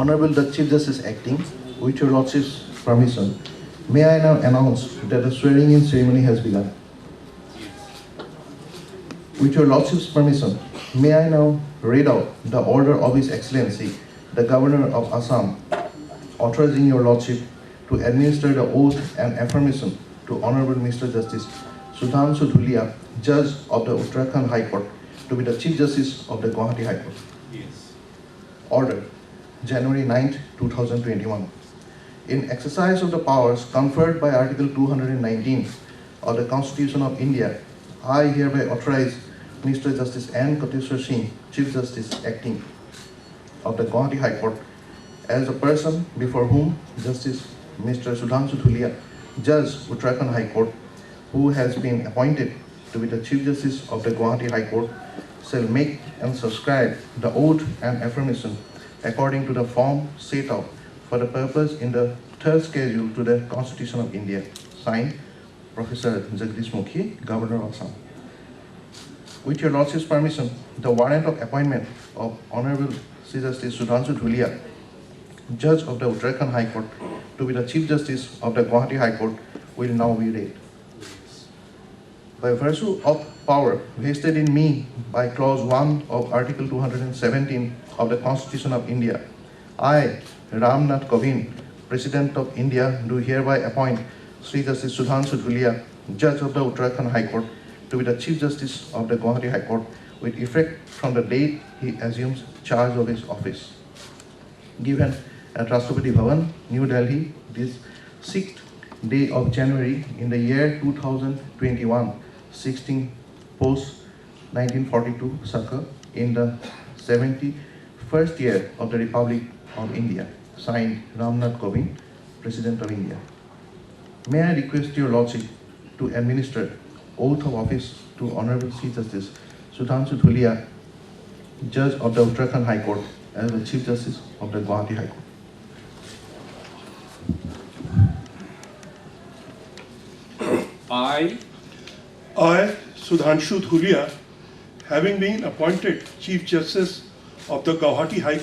Honorable the Chief Justice acting, with your Lordship's permission, may I now announce that the swearing-in ceremony has begun. With your Lordship's permission, may I now read out the order of His Excellency, the Governor of Assam, authorizing your Lordship to administer the oath and affirmation to Honorable Mr. Justice Sudhanshu Dhulia, Judge of the Uttarakhand High Court, to be the Chief Justice of the Guwahati High Court. Yes. Order, January 9, 2021. In exercise of the powers conferred by Article 219 of the Constitution of India, I hereby authorize Mr. Justice N. Koteshwar Singh, Chief Justice acting of the Guwahati High Court, as the person before whom Justice Mr. Sudhanshu Dhulia, Judge Uttarakhand High Court, who has been appointed to be the Chief Justice of the Guwahati High Court, shall make and subscribe the oath and affirmation according to the form set out for the purpose in the third schedule to the Constitution of India. Signed, Professor Jagdish Mukhi, Governor of Assam. With your Lordship's permission, the warrant of appointment of Honorable Chief Justice Sudhanshu Dhulia, Judge of the Uttarakhand High Court, to be the Chief Justice of the Guwahati High Court will now be read. By virtue of power vested in me by Clause 1 of Article 217 of the Constitution of India, I, Ramnath Kovind, President of India, do hereby appoint Sri Justice Sudhanshu Dhulia, Judge of the Uttarakhand High Court, to be the Chief Justice of the Guwahati High Court with effect from the date he assumes charge of his office. Given at Rashtrapati Bhavan, New Delhi, this 6th day of January in the year 2021, 16 post 1942 Circle, in the 71st year of the Republic of India. Signed, Ramnath Kovind, President of India. May I request your Lordship to administer oath of office to Honorable Chief Justice Sudhanshu Dhulia, Judge of the Uttarakhand High Court, as the Chief Justice of the Guwahati High Court. I, Sudhanshu Dhulia, having been appointed Chief Justice of the Guwahati High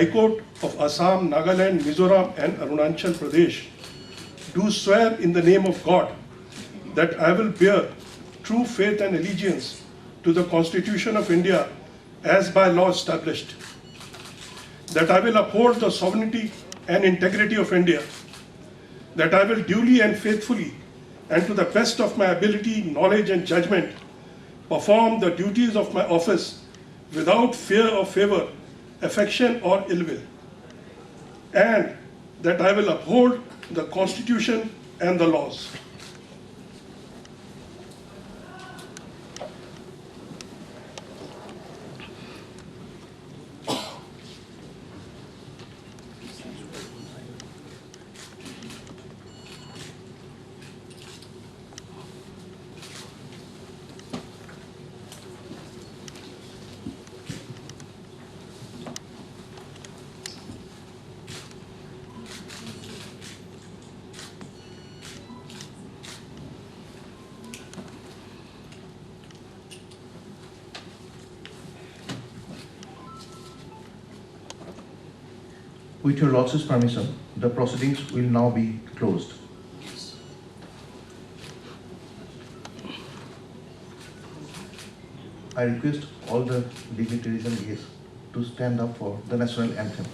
Court of Assam, Nagaland, Mizoram and Arunachal Pradesh, do swear in the name of God that I will bear true faith and allegiance to the Constitution of India as by law established, that I will uphold the sovereignty and integrity of India, that I will duly and faithfully and to the best of my ability, knowledge and judgment perform the duties of my office without fear or favor, affection or ill will, and that I will uphold the Constitution and the laws. With your Lordship's permission, the proceedings will now be closed. I request all the dignitaries and guests to stand up for the national anthem.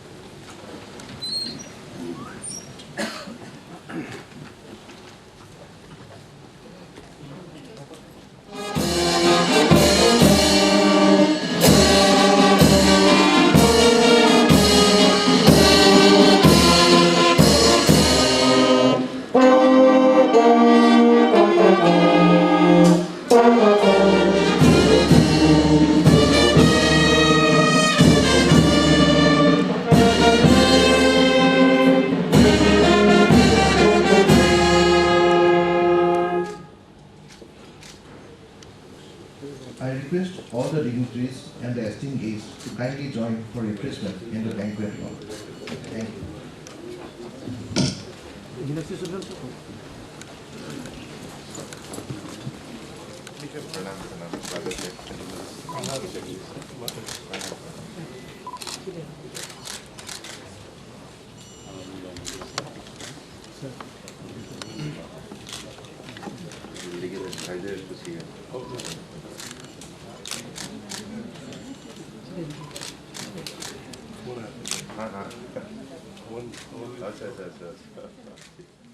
dignitaries and the esteemed guests to kindly join for refreshment in the banquet hall. Thank you. हाँ हाँ अच्छा अच्छा अच्छा